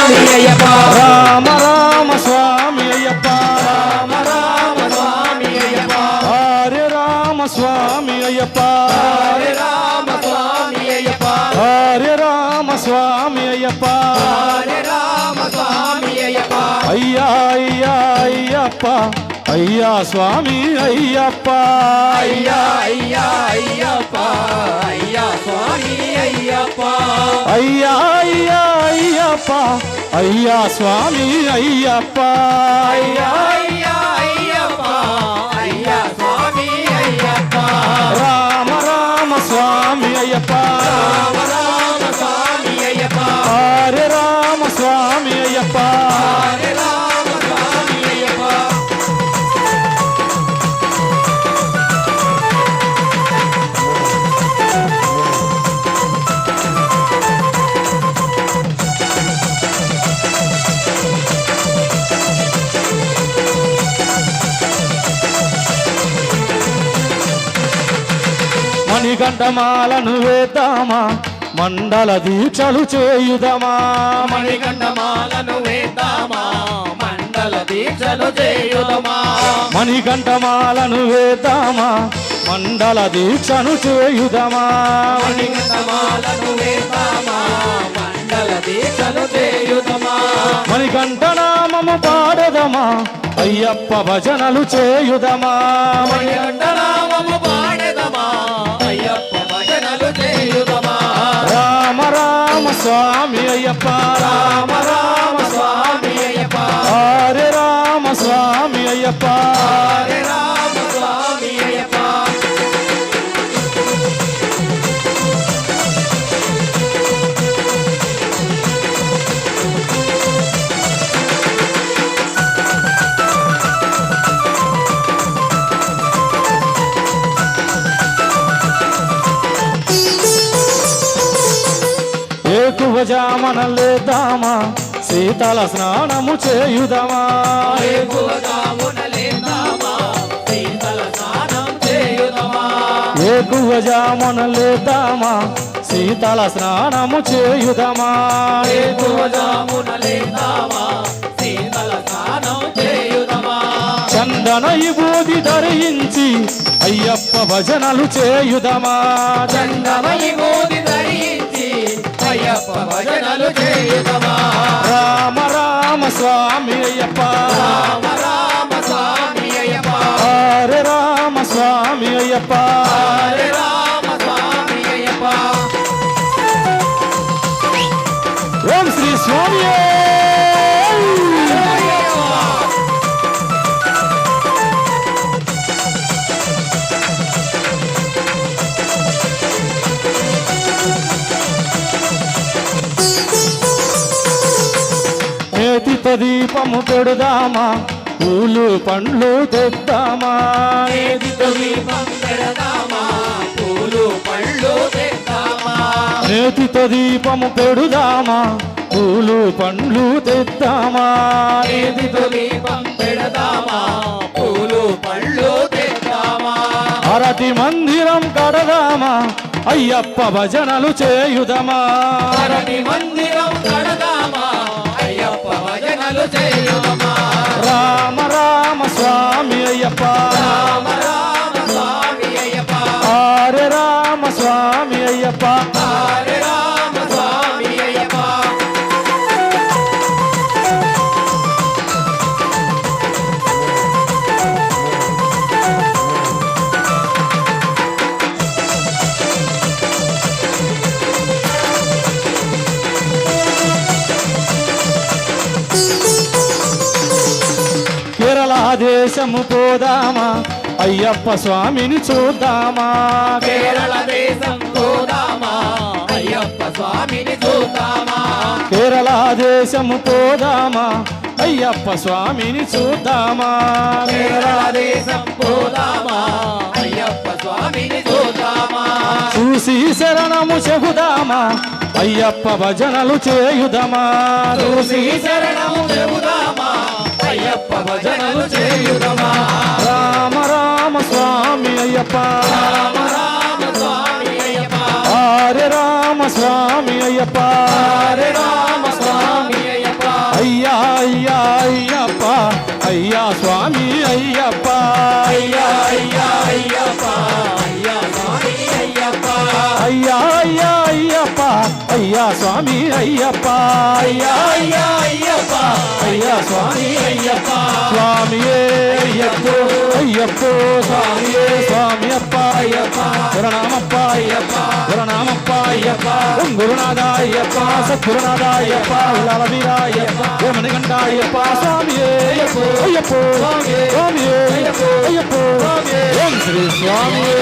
స్వామి అయ్యప్ప రామ రామ స్వామి అయ్యప్ప రామ రామ స్వామి అయ్యప్ప హరే రామ స్వామి అయ్యప్ప హరే రామ స్వామి అయ్యప్ప హరే రామ స్వామి అయ్యప్ప హరే రామ స్వామి అయ్యప్ప అయ్యా అయ్యా అయ్యప్ప అయ్యా స్వామి అయ్యప్ప అయ్యా అయ్యా అయ్యప్ప అయ్యా స్వామి అయ్యప్ప అయ్యా అయ్యా అయ్యప్ప అయ్యా స్వామి అయ్యప్ప అయ్యా అయ్యా అయ్యప్ప అయ్యా స్వామి అయ్యప్ప రామ రామ స్వామి అయ్యప్ప రామ రామ స్వామి అయ్యప్ప హరే రామ స్వామి అయ్యప్ప హరే రామ స్వామి అయ్యప్ప మణికంఠమాలను వేద్దామా మండల దీక్షలు చేయుదమా మణికంఠమాలను వేద్దామా మండల దీక్షలు చేయుదమా మణికంఠమాలను వేద్దామా మండల దీక్షను చేయుదమా మణికంఠమాలను వేద్దామా మండల దీక్షలు చేయుదమా మణికంఠనామము పాడదమా అయ్యప్ప భజనలు చేయుదమా మణికంఠనామము పాడెదమా అయ్యప్ప భజనలు చేయుదమా రామ రామ స్వామి అయ్యప్ప రామ రామ స్వామి అయ్యప్ప హరే రామ స్వామి అయ్యప్ప హరే రామ స్వామి అయ్యప్ప ఏకువజామన లేదామా శీతల స్నానము చేయుదమా ఎక్కువగామున లేద్దామా శీతల స్నానం చేయుదమా ఏకువజామన లేదామా శీతల స్నానము చేయుదమా ఎక్కువగామున లేద్దామా శీతల స్నానం చేయుదమా చందన విభూది ధరించి అయ్యప్ప భజనలు చేయుదమా చందమయి మోది ధరించి అయ్యప్ప భజనలు చేయుదమా రామ రామ స్వామి అయ్యప్ప రామ రామ స్వామి అయ్యప్ప హరే రామ స్వామి అయ్యప్ప హరే రామ స్వామి అయ్యప్ప ఓం శ్రీ స్వామి నేతితో దీపము పెడదామా పూలు పండ్లు తెద్దామా నేతితో దీపం పెడదామా పూలు పళ్ళు తెద్దామా నేతితో దీపము పెడుదామా పూలు పండ్లు తెద్దామా నేతితో దీపం పెడదామా పూలు పళ్ళు తెద్దామా అరటి మందిరం కడదామా అయ్యప్ప భజనలు చేయుదమా అరటి మందిరం కడదామా అయ్యప్ప భజనలు చేయుదమా రామ రామ స్వామి అయ్యప్ప రామ రామ స్వామి అయ్యప్ప హరే రామ స్వామి అయ్యప్ప హరే రామ స్వామి అయ్యప్ప కేరళ దేశము పోదామా అయ్యప్ప స్వామిని చూద్దామా కేరళ దేశం పోదామా అయ్యప్ప స్వామిని చూద్దామా కేరళ దేశము పోదామా అయ్యప్ప స్వామిని చూద్దామా కేరళ దేశం పోదామా అయ్యప్ప స్వామిని చూద్దామా చూసి శరణము చెబుదామా అయ్యప్ప భజనలు చేయుదమా చూసి శరణము చెబుదామా అయ్యప్ప భజనలు చేయుదమా రామ రామ స్వామి అయ్యప్ప రామ రామ స్వామి అయ్యప్ప హరే రామ స్వామి అయ్యప్ప హరే రామ స్వామి అయ్యప్ప అయ్యప్ప అయ్యా అయ్యా అయ్యప్ప అయ్యా స్వామి అయ్యప్ప అయ్యా అయ్యా అయ్యప్ప అయ్యా స్వామి అయ్యప్ప అయ్యా అయ్యా అయ్యప్ప అయ్యా స్వామి అయ్యప్ప స్వామియే అయ్యప్పో అయ్యప్పో స్వామియే స్వామి అప్ప అయ్యప్ప గురునామప్ప అయ్యప్ప గురునామప్ప అయ్యప్ప గురునాథ అయ్యప్ప సద్గురునాథ అయ్యప్ప లలవీర అయ్యప్ప ఓమనిగంట అయ్యప్ప స్వామియే అయ్యప్పో అయ్యప్పో స్వామియే స్వామియే అయ్యప్పో అయ్యప్పో ఓం శ్రీ స్వామియే